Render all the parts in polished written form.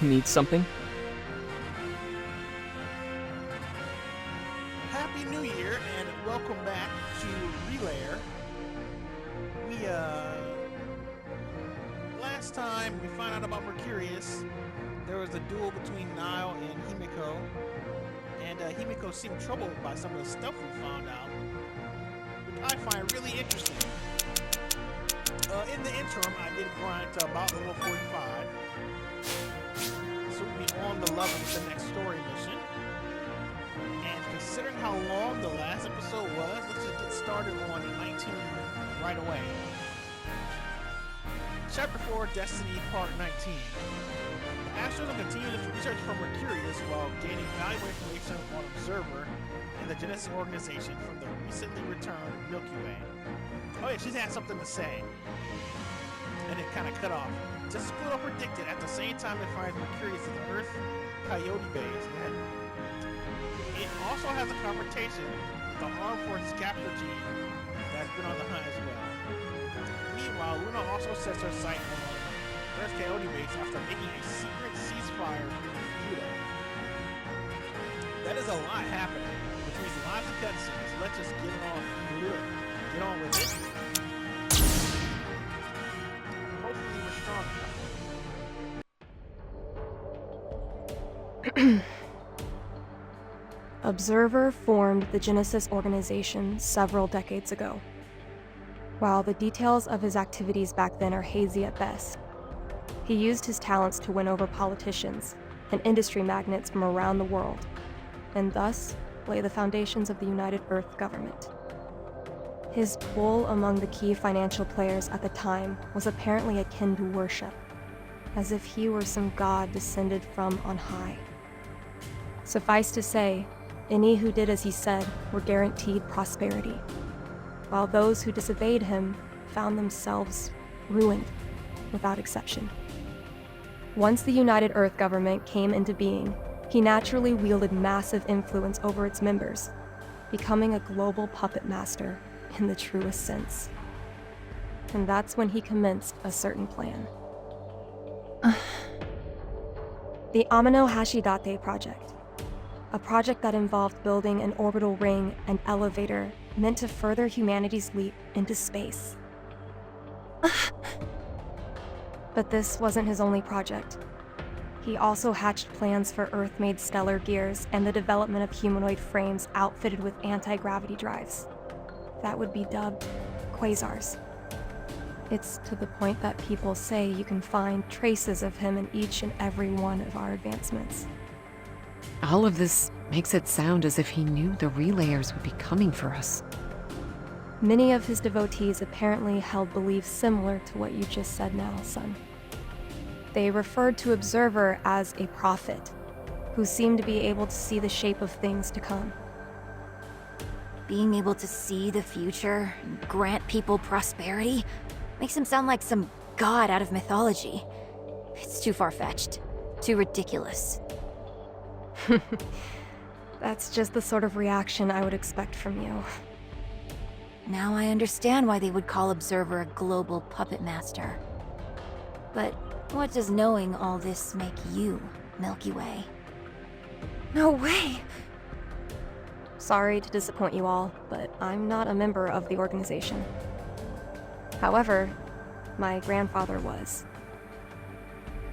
Need something? Happy New Year and welcome back to Relayer. Last time we found out about Mercurious, there was a duel between Nile and Himiko, and Himiko seemed troubled by some of the stuff we found out, which I find really interesting. In the interim, I did grind to about level 45, so we'll be on the level of the next story mission. And considering how long the last episode was, let's just get started on 19 right away. Chapter 4, Destiny, Part 19. The Asterism continued its research for Mercurious while gaining valuable information on Observer and the Genesis organization from the recently returned Milky Way. Oh yeah, she's had something to say. And it kind of cut off. Just as Pluto predicted, at the same time it finds Mercurious' Earth, Coyote Base. It also has a confrontation with the armed forces capture team that's been on the hunt as well. Meanwhile, Luna also sets her sight on Earth's Coyote Base after making a secret ceasefire with Pluto. That is a lot happening, which means lots of cutscenes. Let's just get on with it. Hopefully we're strong enough. Observer formed the Genesis organization several decades ago. While the details of his activities back then are hazy at best, he used his talents to win over politicians and industry magnates from around the world, and thus lay the foundations of the United Earth government. His pull among the key financial players at the time was apparently akin to worship, as if he were some god descended from on high. Suffice to say, any who did as he said were guaranteed prosperity, while those who disobeyed him found themselves ruined without exception. Once the United Earth government came into being, he naturally wielded massive influence over its members, becoming a global puppet master in the truest sense. And that's when he commenced a certain plan. The Amano Hashidate project. A project that involved building an orbital ring and elevator meant to further humanity's leap into space. But this wasn't his only project. He also hatched plans for Earth-made stellar gears and the development of humanoid frames outfitted with anti-gravity drives. That would be dubbed quasars. It's to the point that people say you can find traces of him in each and every one of our advancements. All of this makes it sound as if he knew the relayers would be coming for us. Many of his devotees apparently held beliefs similar to what you just said now, son. They referred to Observer as a prophet, who seemed to be able to see the shape of things to come. Being able to see the future and grant people prosperity makes him sound like some god out of mythology. It's too far-fetched, too ridiculous. That's just the sort of reaction I would expect from you. Now I understand why they would call Observer a global puppet master. But what does knowing all this make you, Milky Way? No way! Sorry to disappoint you all, but I'm not a member of the organization. However, my grandfather was.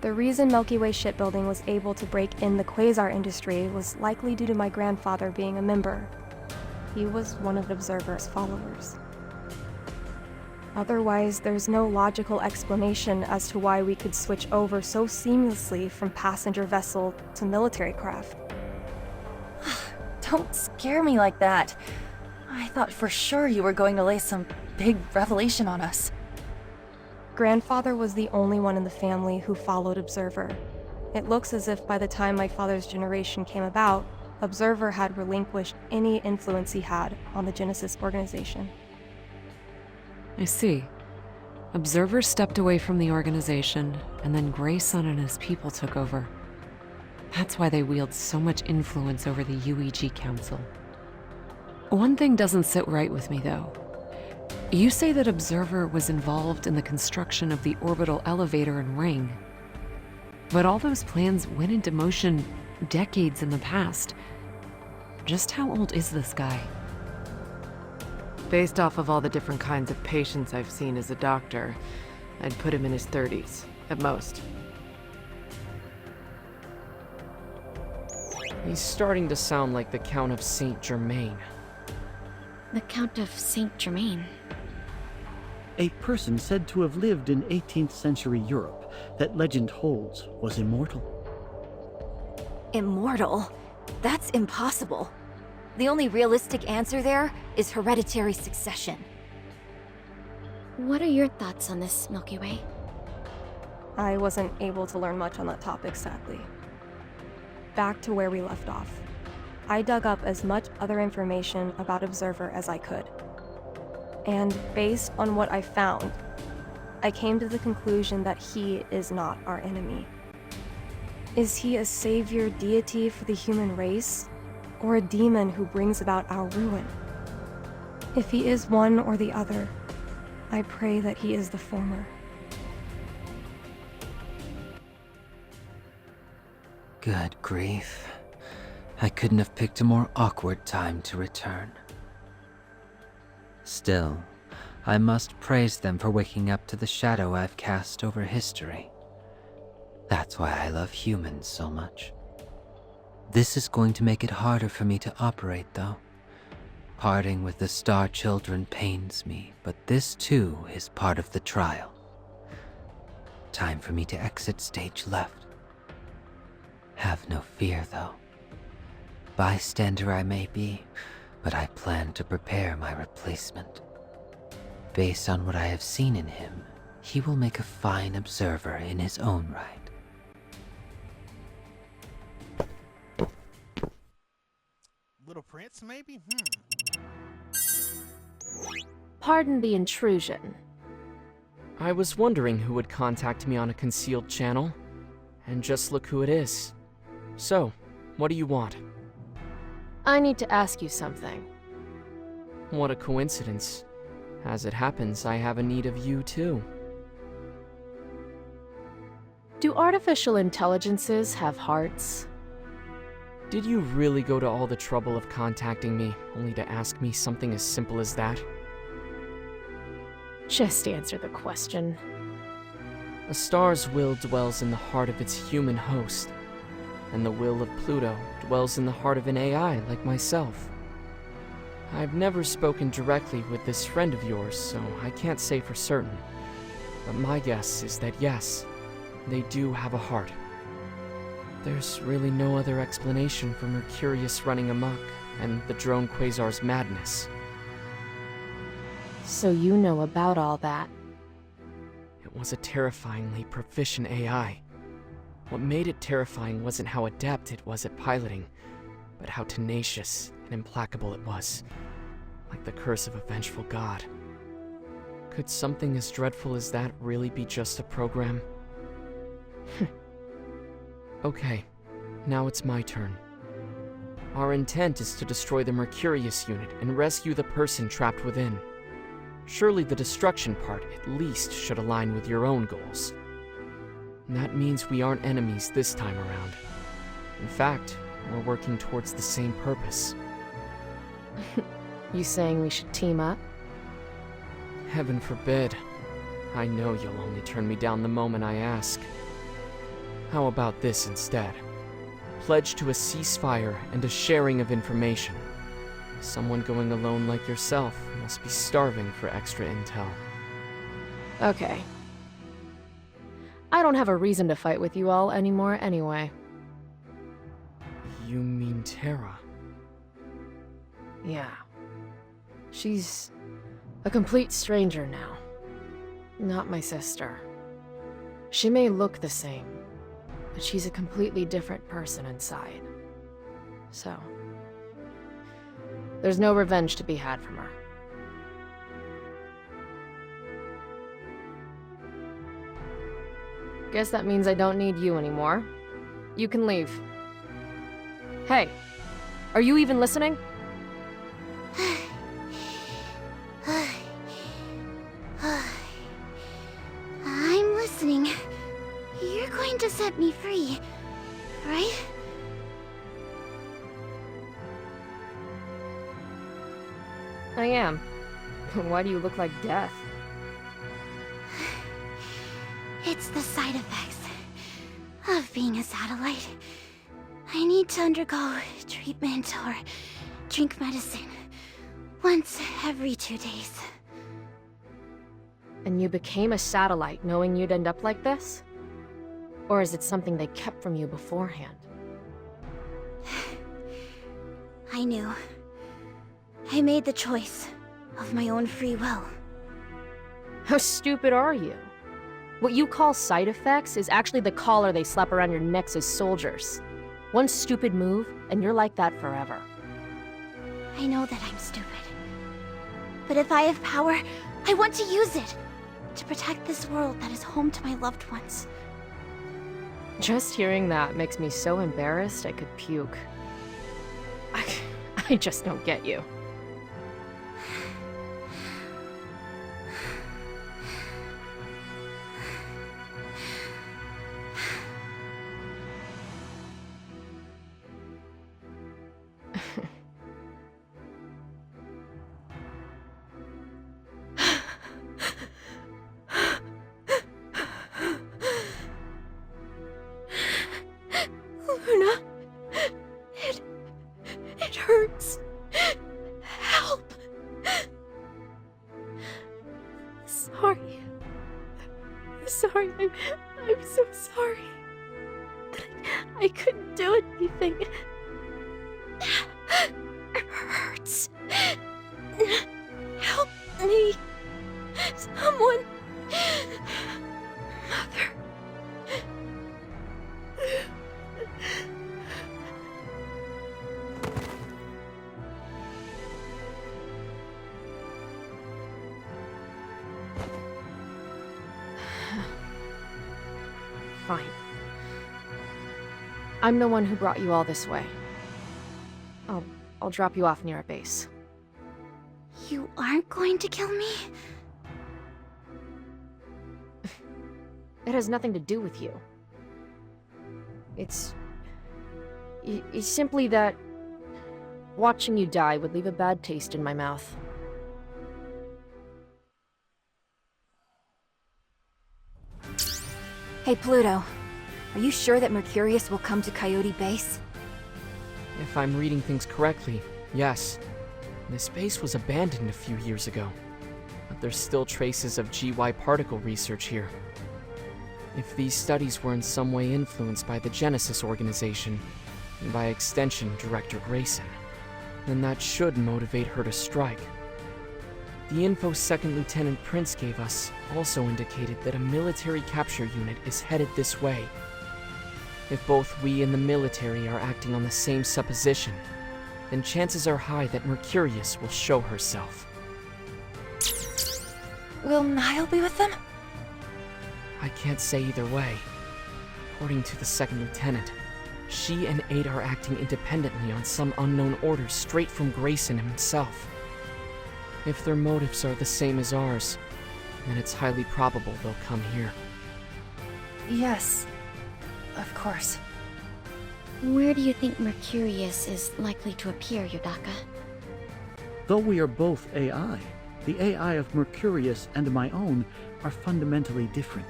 The reason Milky Way Shipbuilding was able to break in the quasar industry was likely due to my grandfather being a member. He was one of Observer's followers. Otherwise, there's no logical explanation as to why we could switch over so seamlessly from passenger vessel to military craft. Don't scare me like that. I thought for sure you were going to lay some big revelation on us. Grandfather was the only one in the family who followed Observer. It looks as if by the time my father's generation came about, Observer had relinquished any influence he had on the Genesis organization. I see. Observer stepped away from the organization, and then Grayson and his people took over. That's why they wield so much influence over the UEG Council. One thing doesn't sit right with me, though. You say that Observer was involved in the construction of the orbital elevator and ring. But all those plans went into motion decades in the past. Just how old is this guy? Based off of all the different kinds of patients I've seen as a doctor, I'd put him in his 30s, at most. He's starting to sound like the Count of Saint Germain. The Count of Saint Germain. A person said to have lived in 18th century Europe that legend holds was immortal. Immortal? That's impossible. The only realistic answer there is hereditary succession. What are your thoughts on this, Milky Way? I wasn't able to learn much on that topic, sadly. Back to where we left off. I dug up as much other information about Observer as I could. And based on what I found, I came to the conclusion that he is not our enemy. Is he a savior deity for the human race, or a demon who brings about our ruin? If he is one or the other, I pray that he is the former. Good grief. I couldn't have picked a more awkward time to return. Still, I must praise them for waking up to the shadow I've cast over history. That's why I love humans so much. This is going to make it harder for me to operate, though. Parting with the Starchildren pains me, but this too is part of the trial. Time for me to exit stage left. Have no fear, though. Bystander I may be, but I plan to prepare my replacement. Based on what I have seen in him, he will make a fine observer in his own right. Little Prince, maybe? Pardon the intrusion. I was wondering who would contact me on a concealed channel, and just look who it is. So, what do you want? I need to ask you something. What a coincidence. As it happens, I have a need of you too. Do artificial intelligences have hearts? Did you really go to all the trouble of contacting me, only to ask me something as simple as that? Just answer the question. A star's will dwells in the heart of its human host, and the will of Pluto dwells in the heart of an AI like myself. I've never spoken directly with this friend of yours, so I can't say for certain. But my guess is that yes, they do have a heart. There's really no other explanation for Mercurious running amok and the drone Quasar's madness. So you know about all that. It was a terrifyingly proficient AI. What made it terrifying wasn't how adept it was at piloting, but how tenacious and implacable it was, like the curse of a vengeful god. Could something as dreadful as that really be just a program? Okay, now it's my turn. Our intent is to destroy the Mercurious unit and rescue the person trapped within. Surely the destruction part at least should align with your own goals. And that means we aren't enemies this time around. In fact, we're working towards the same purpose. You saying we should team up? Heaven forbid. I know you'll only turn me down the moment I ask. How about this instead? Pledge to a ceasefire and a sharing of information. Someone going alone like yourself must be starving for extra intel. Okay. I don't have a reason to fight with you all anymore anyway. You mean Terra? Yeah. She's a complete stranger now. Not my sister. She may look the same, but she's a completely different person inside. So, there's no revenge to be had from her. Guess that means I don't need you anymore. You can leave. Hey, are you even listening? I'm listening. You're going to set me free. right? I am. Why do you look like death? It's the side effects of being a satellite. I need to undergo treatment or drink medicine once every 2 days. And you became a satellite knowing you'd end up like this? Or is it something they kept from you beforehand? I knew. I made the choice of my own free will. How stupid are you? What you call side effects is actually the collar they slap around your necks as soldiers. One stupid move, and you're like that forever. I know that I'm stupid. But if I have power, I want to use it. To protect this world that is home to my loved ones. Just hearing that makes me so embarrassed I could puke. I just don't get you. Luna, it hurts. Help. Sorry. I'm so sorry. I couldn't do anything. It hurts. Help me. Someone. Mother. Fine. I'm the one who brought you all this way. I'll drop you off near a base. You aren't going to kill me? It has nothing to do with you. It's simply that watching you die would leave a bad taste in my mouth. Hey, Pluto. Are you sure that Mercurious will come to Coyote Base? If I'm reading things correctly, yes. This base was abandoned a few years ago, but there's still traces of GY particle research here. If these studies were in some way influenced by the Genesis organization, and by extension Director Grayson, then that should motivate her to strike. The info 2nd Lieutenant Prince gave us also indicated that a military capture unit is headed this way. If both we and the military are acting on the same supposition, then chances are high that Mercurious will show herself. Will Niall be with them? I can't say either way. According to the 2nd Lieutenant, she and 8 are acting independently on some unknown orders straight from Grayson himself. If their motives are the same as ours, then it's highly probable they'll come here. Yes, of course. Where do you think Mercurious is likely to appear, Yudaka? Though we are both AI, the AI of Mercurious and my own are fundamentally different.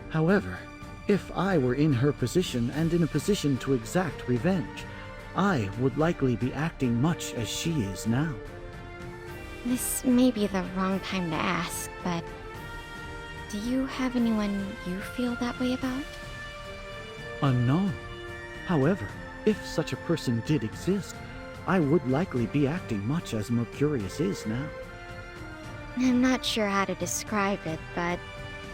However, if I were in her position and in a position to exact revenge, I would likely be acting much as she is now. This may be the wrong time to ask, but do you have anyone you feel that way about? Unknown. However, if such a person did exist, I would likely be acting much as Mercurious is now. I'm not sure how to describe it, but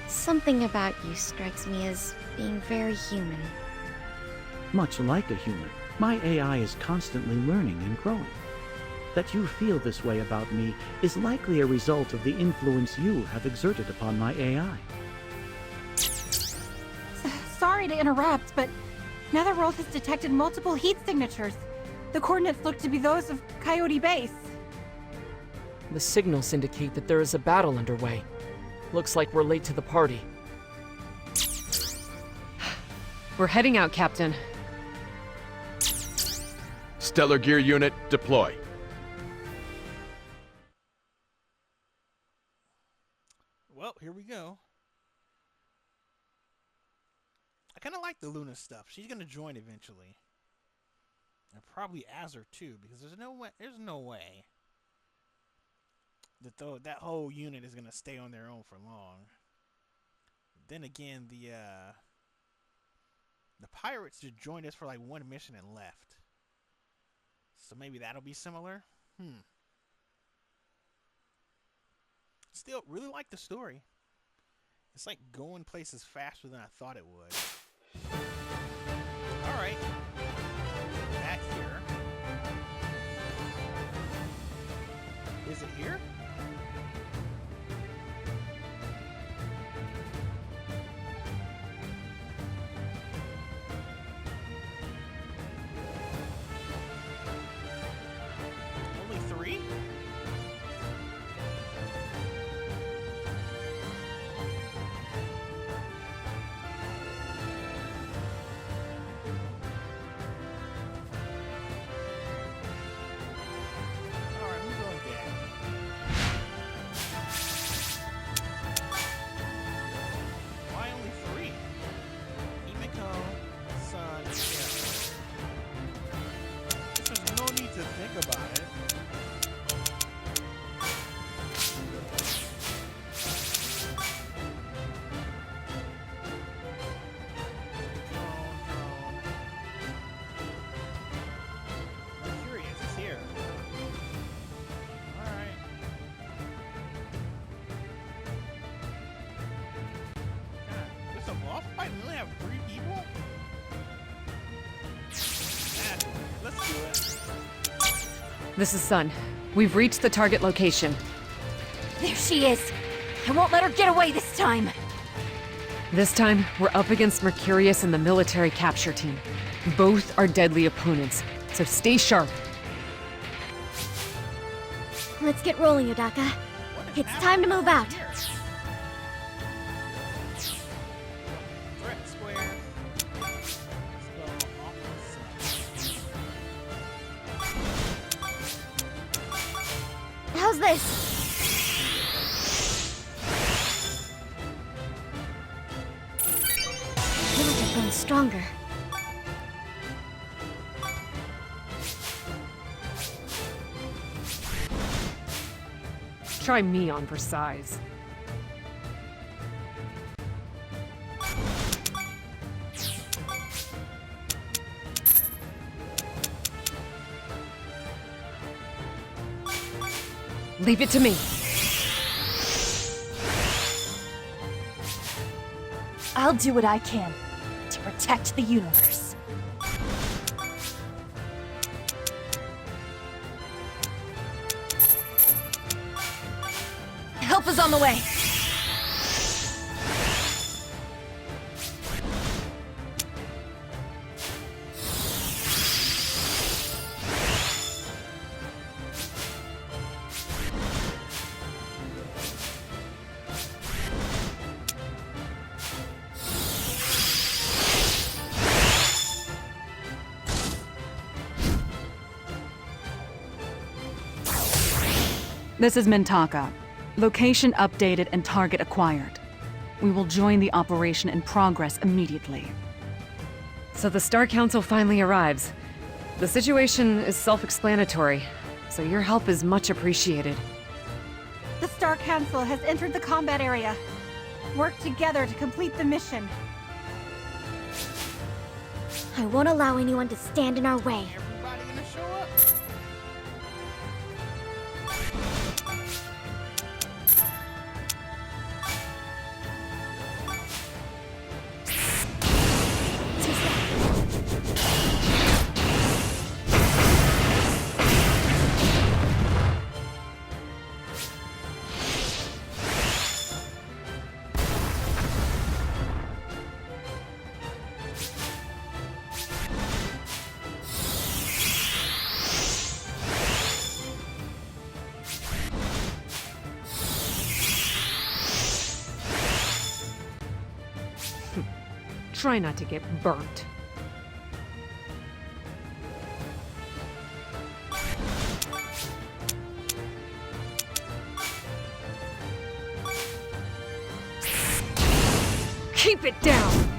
something about you strikes me as being very human. Much like a human, my AI is constantly learning and growing. That you feel this way about me is likely a result of the influence you have exerted upon my AI. Sorry to interrupt, but Netherworld has detected multiple heat signatures. The coordinates look to be those of Coyote Base. The signals indicate that there is a battle underway. Looks like we're late to the party. We're heading out, Captain. Stellar Gear Unit, deploy. Well, here we go. I kind of like the Luna stuff. She's gonna join eventually, and probably Azure too, because there's no way that that whole unit is gonna stay on their own for long. Then again, the pirates just joined us for like one mission and left, so maybe that'll be similar. Still, really like the story. It's like going places faster than I thought it would. Alright. Back here. Is it here? Only 3? This is Sun. We've reached the target location. There she is. I won't let her get away this time. This time, we're up against Mercurious and the military capture team. Both are deadly opponents, so stay sharp. Let's get rolling, Yodaka. It's time to move out. How's this? I feel like I've grown stronger. Try me on for size. Leave it to me. I'll do what I can to protect the universe. Help is on the way. This is Mintaka. Location updated and target acquired. We will join the operation in progress immediately. So the Star Council finally arrives. The situation is self-explanatory, so your help is much appreciated. The Star Council has entered the combat area. Work together to complete the mission. I won't allow anyone to stand in our way. Everybody gonna show up? Try not to get burnt. Keep it down!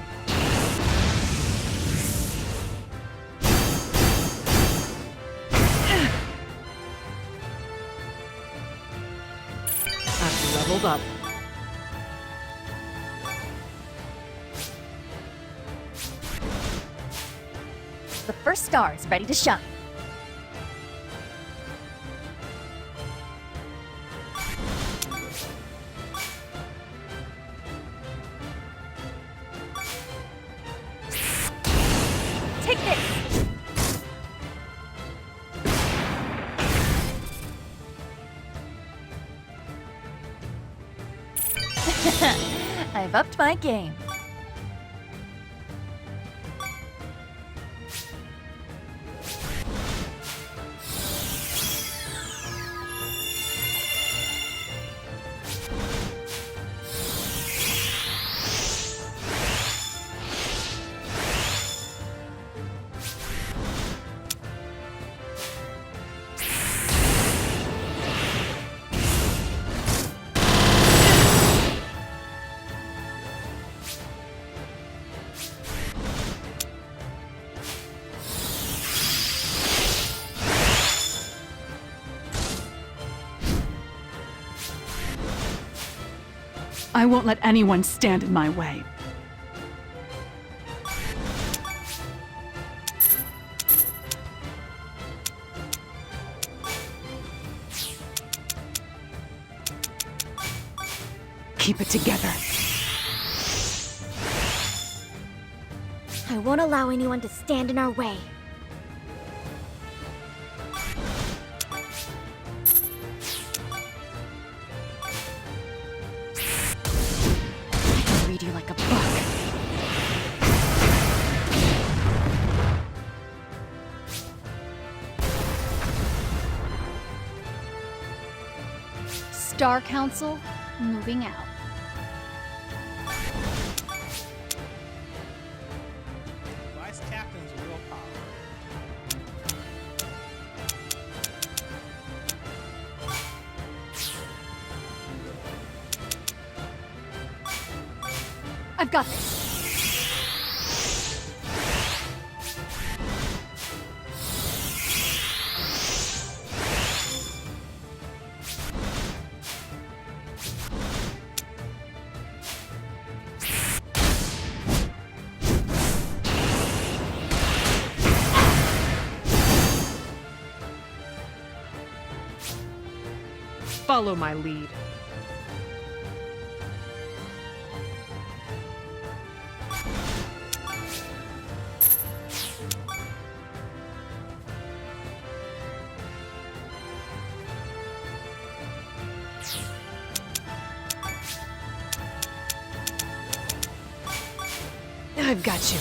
I've leveled up. The first star is ready to shine. Take this! I've upped my game. I won't let anyone stand in my way. Keep it together. I won't allow anyone to stand in our way. I can read you like a book. Star Council, moving out. Vice Captain's willpower. I've got this. Follow my lead. I've got you.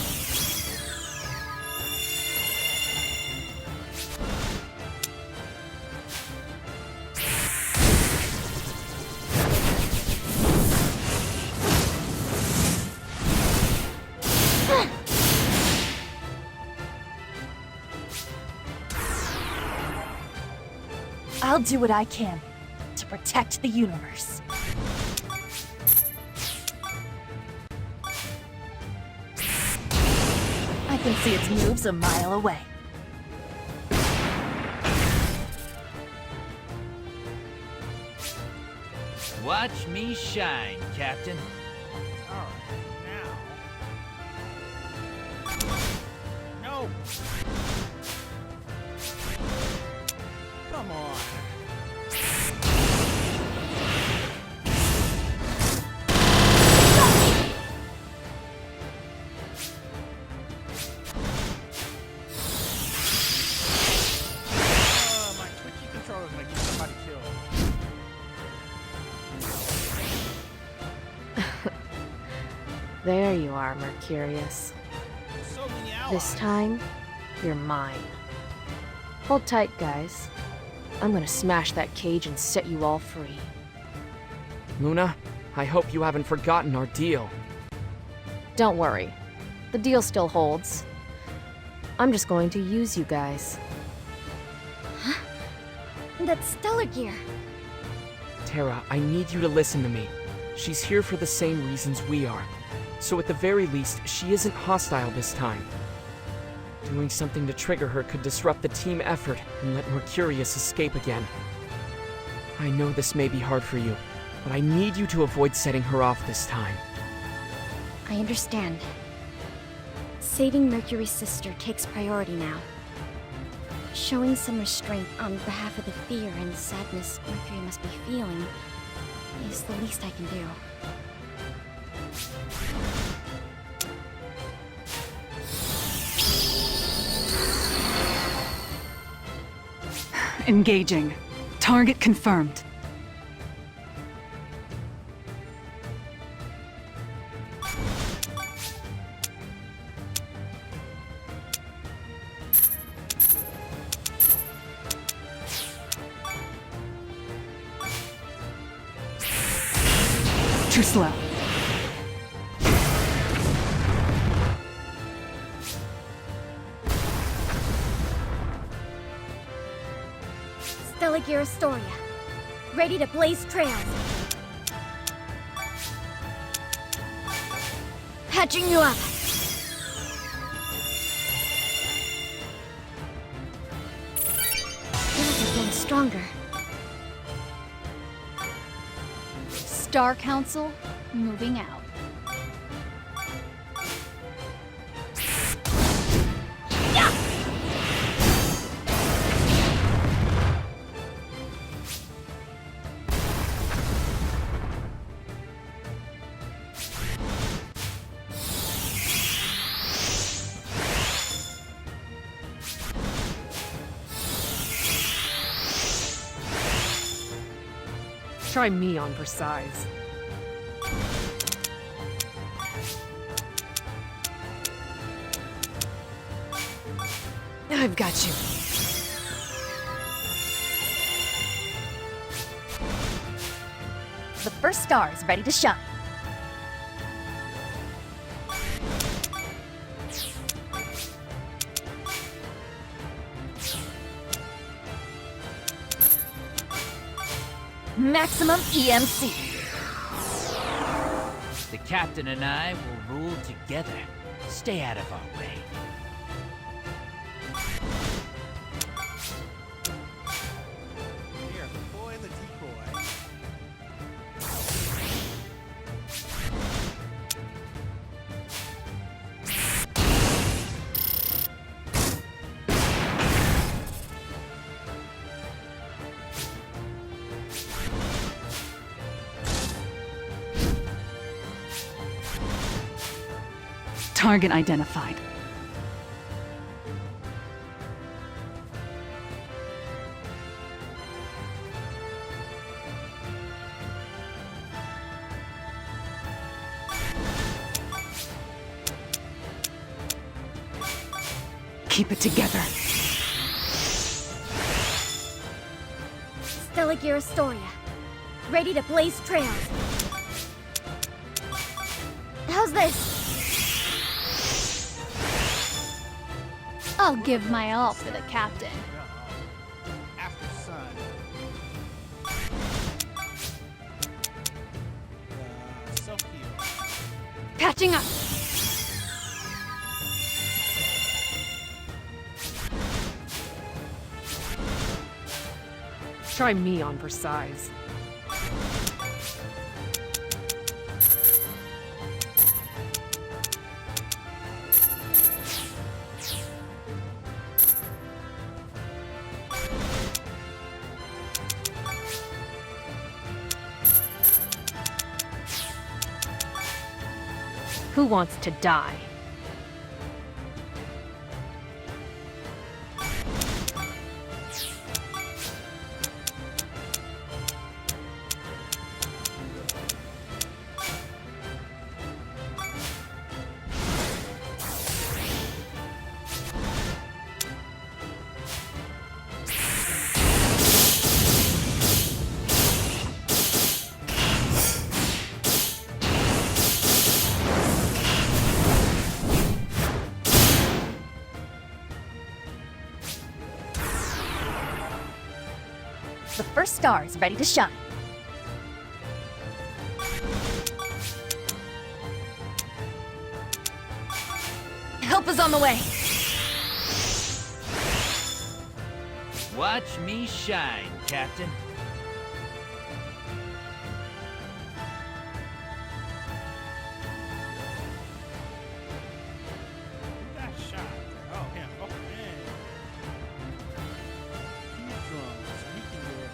I'll do what I can to protect the universe. I can see its moves a mile away. Watch me shine, Captain. Alright, now. No! Come on. My twitchy controller's gonna get somebody killed. There you are, Mercurious. So many allies. This time, you're mine. Hold tight, guys. I'm gonna smash that cage and set you all free. Luna, I hope you haven't forgotten our deal. Don't worry. the deal still holds. I'm just going to use you guys. That's stellar gear. Terra, I need you to listen to me. She's here for the same reasons we are. So at the very least, she isn't hostile this time. Doing something to trigger her could disrupt the team effort and let Mercurious escape again. I know this may be hard for you, but I need you to avoid setting her off this time. I understand. Saving Mercury's sister takes priority now. Showing some restraint on behalf of the fear and sadness Mercury must be feeling is the least I can do. Engaging. Target confirmed. Too slow. Stellar Gear Astoria, ready to blaze trails. Patching you up. Yours is getting stronger. Star Council, moving out. Try me on for size. I've got you. The first star is ready to shine. Maximum EMC. The captain and I will rule together. Stay out of our way. Here, deploy the decoy. Target identified. Keep it together. Stellar Gear Astoria, ready to blaze trails. How's this? I'll give my all for the captain. After sun. Self-heal. Patching up. Try me on for size. Who wants to die? The first star is ready to shine. Help is on the way. Watch me shine, Captain. Who got shot? Oh, him. Oh, man. He's sneaking there.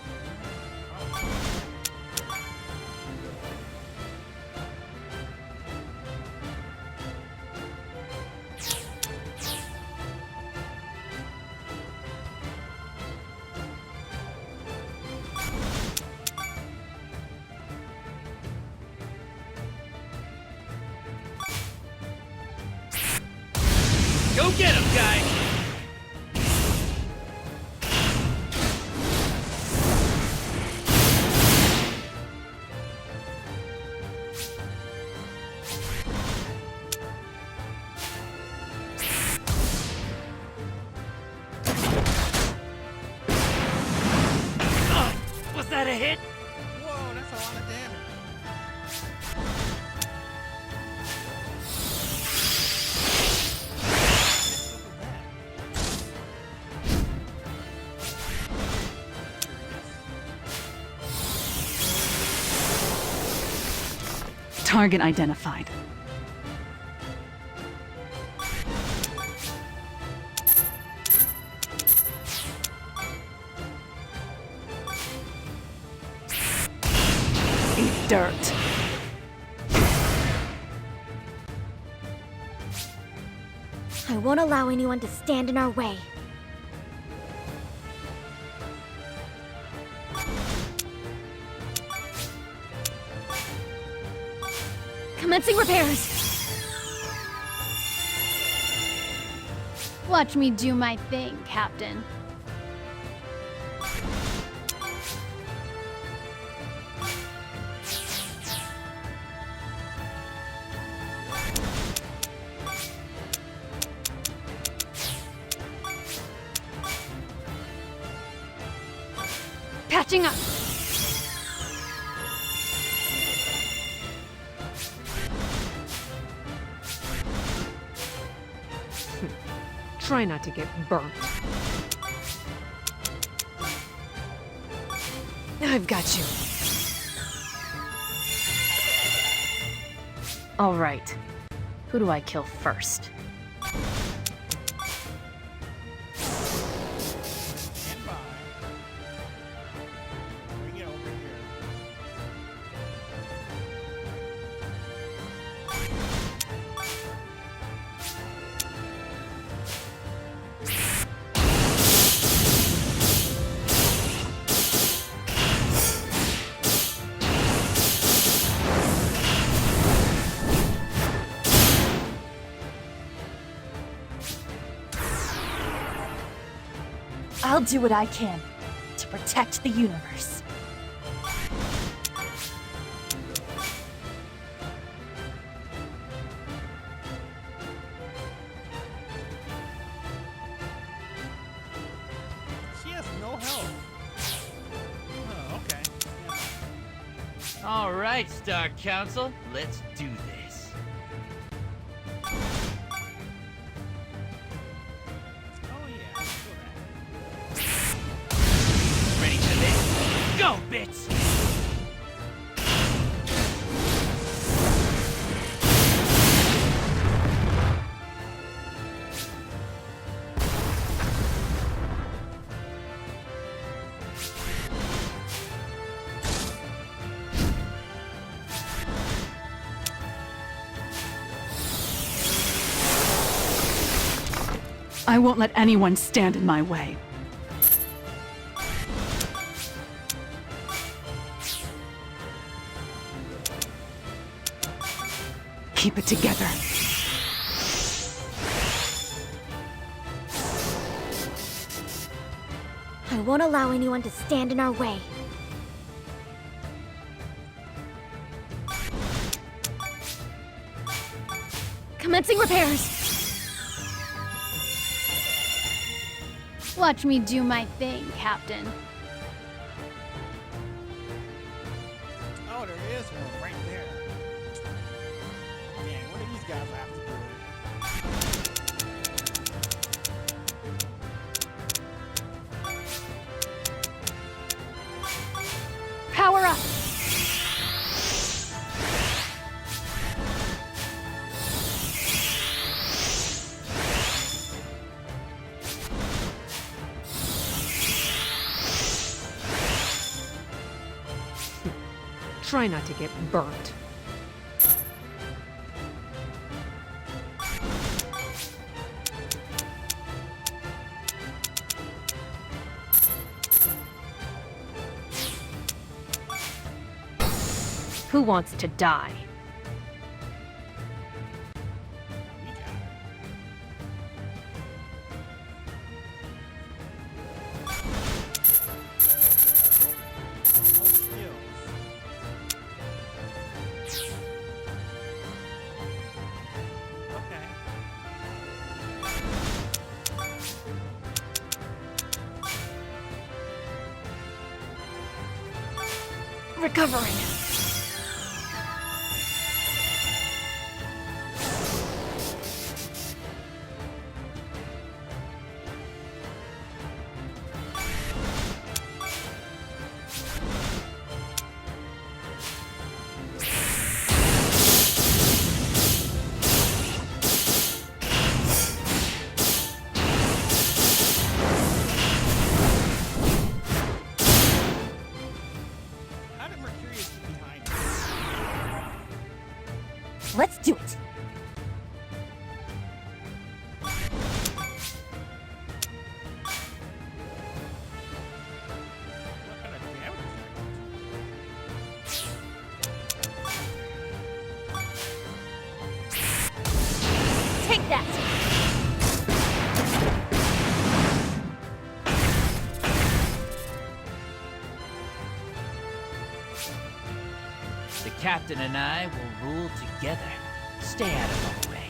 Go get him, guy! Was that a hit? Whoa, that's a lot of damage. Target identified. Eat dirt. I won't allow anyone to stand in our way. Commencing repairs. Watch me do my thing, Captain. Patching up. Try not to get burnt. I've got you. All right. Who do I kill first? Stand by. Bring it over here. I'll do what I can to protect the universe. She has no health. Oh, okay. All right, Star Council, let's do this. Oh, yeah. Let's do that. Ready for this? Go, bits! I won't let anyone stand in my way. Keep it together. I won't allow anyone to stand in our way. Commencing repairs. Watch me do my thing, Captain. Try not to get burnt. Who wants to die? Recovering. How did Mercurious get behind? Let's do it. Take that! The captain and I will rule together. Stay out of our way.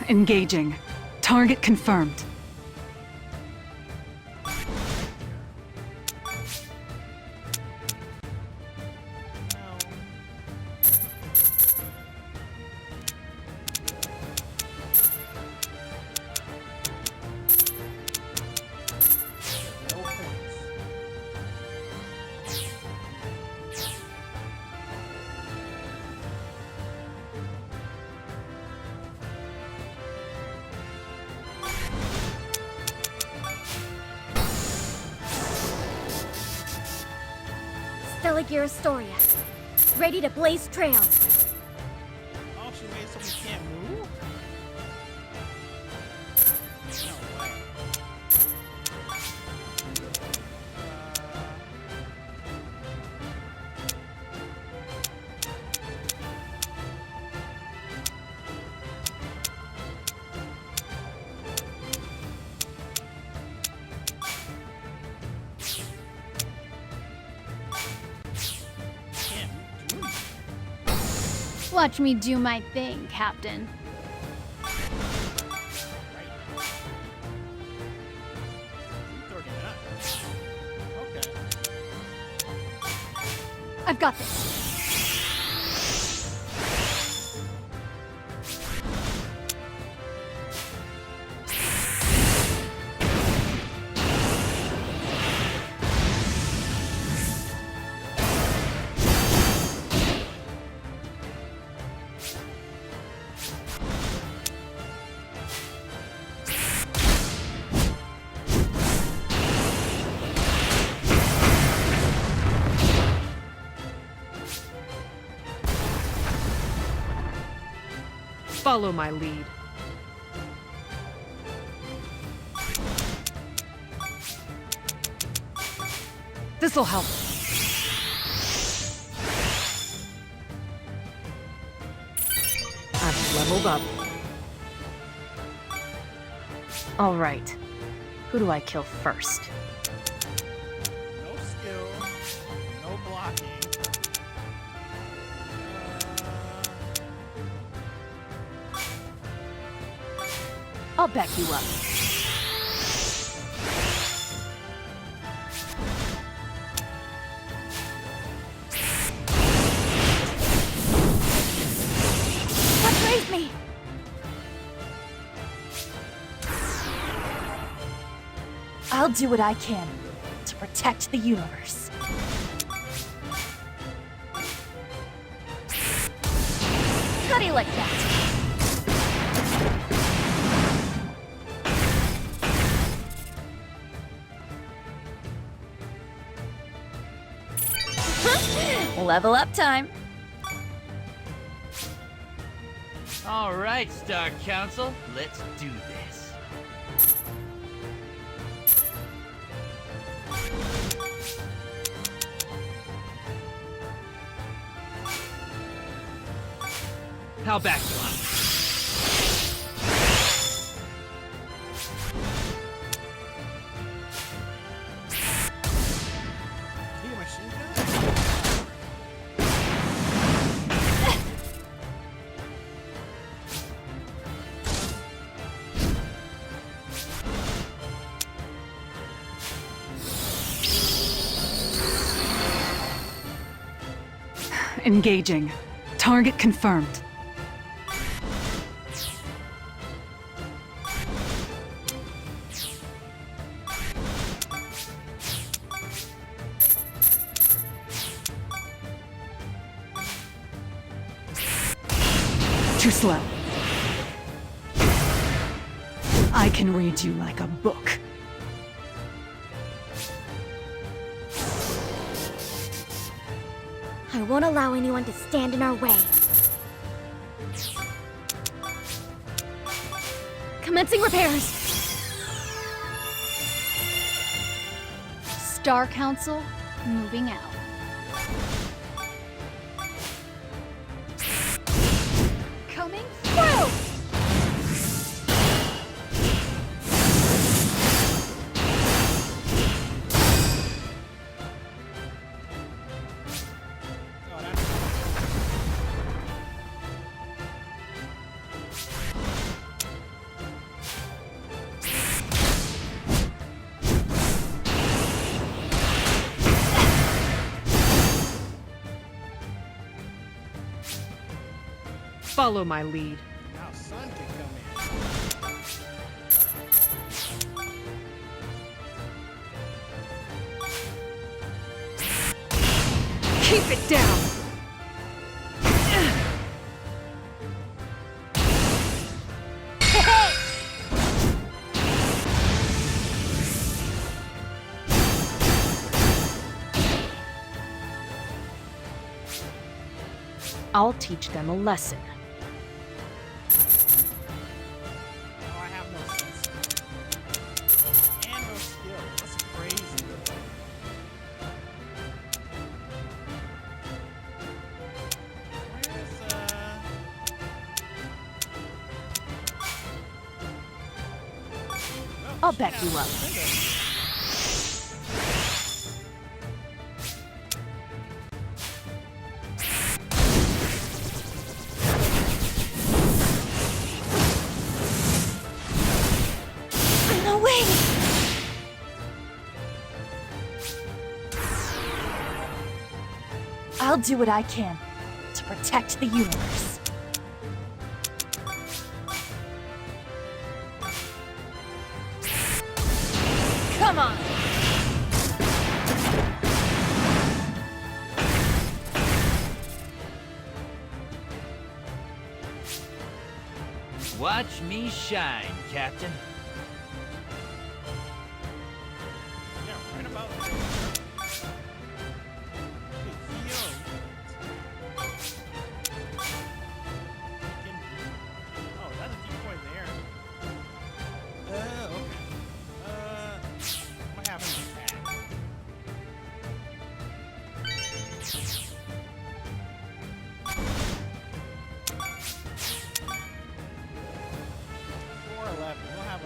Engaging. Target confirmed. Delegate Astoria. Ready to blaze trails. Oh, she made it so we can't move? No way. Watch me do my thing, Captain. I've got this. Follow my lead. This'll help. I've leveled up. All right. Who do I kill first? No skill, no blocking. I'll back you up. What raised me? I'll I'll do what I can to protect the universe. How do you like that? Level up time. All right, Star Council, let's do this. How back you on? Engaging. Target confirmed. Too slow. I can read you like a book. I won't allow anyone to stand in our way. Commencing repairs. Star Council, moving out. Coming through! Follow my lead. Now sun can come in. Keep it down! I'll teach them a lesson. Oh, I have no sense. And no skill. That's crazy. I'll back you up. No way! I'll do what I can to protect the universe. Come on! Watch me shine, Captain. Yeah, right about there. Oh, is that a decoy there? Okay. What happened to that? We'll have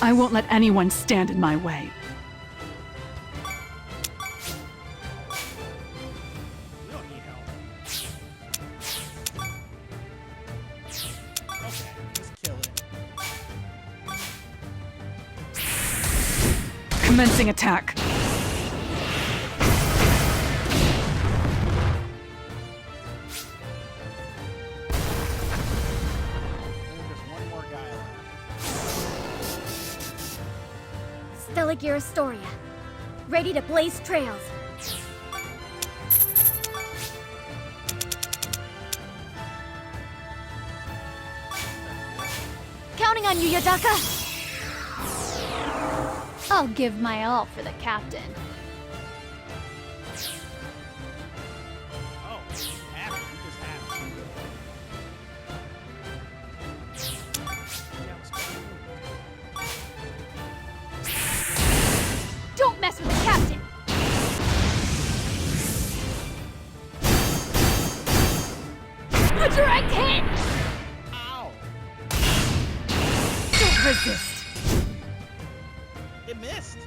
I won't let anyone stand in my way. We don't need help. Okay, just kill it. Commencing attack. Stella Gear Astoria. Ready to blaze trails. Counting on you, Yodaka! I'll give my all for the captain. Oh, we just have it. We just have it. Don't mess with the captain! A direct hit! Ow! Don't resist! It missed.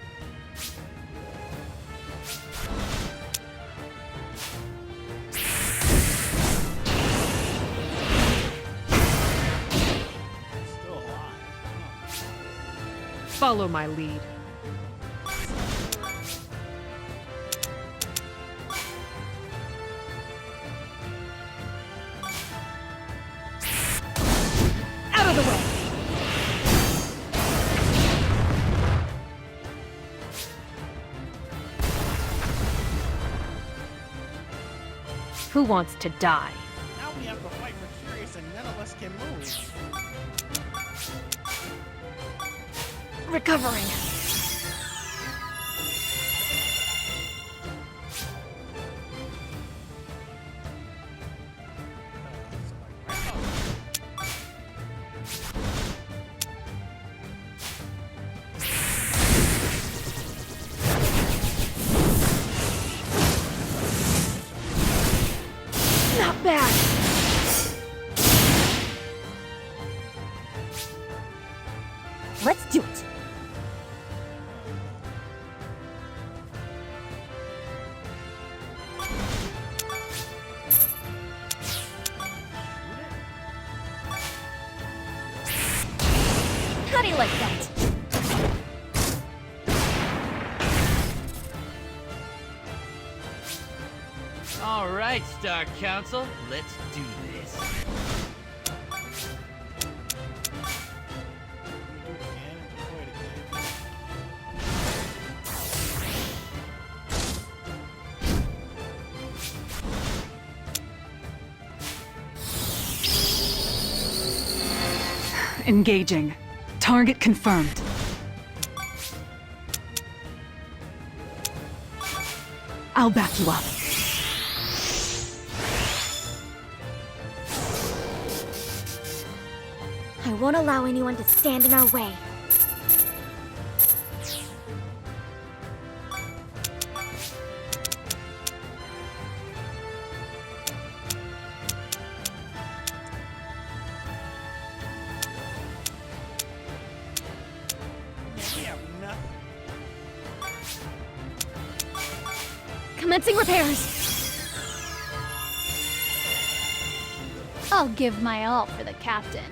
Still alive. Follow my lead. Out of the way! Who wants to die? Now we have to fight Mercurious and none of us can move. Recovering. Not bad! Let's do it. How do you like that? All right, Star Council, let's do this. Engaging. Target confirmed. I'll back you up. I won't allow anyone to stand in our way. We have nothing. Commencing repairs. I'll give my all for the captain.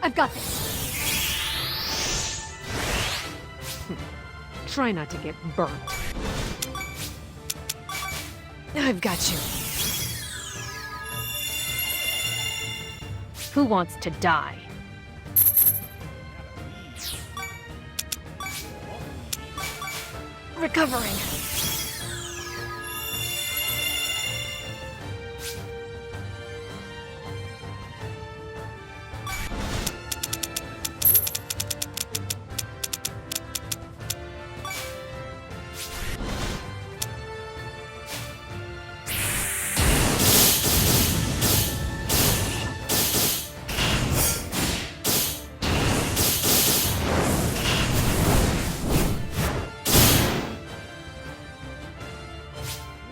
I've got this. Try not to get burnt. I've got you. Who wants to die? Recovering.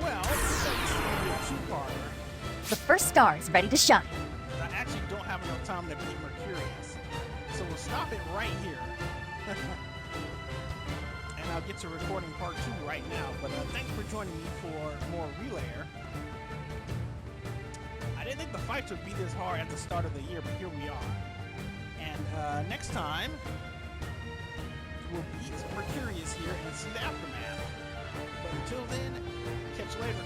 Well, this is gonna be a two-parter. The first star is ready to shine. I actually don't have enough time to beat Mercurious. stop it right here. And I'll get to recording part 2 right now. But thanks for joining me for more Relayer. I didn't think the fights would be this hard at the start of the year, but here we are. And next time, we'll beat Mercurious here and see the aftermath. But until then, catch you later.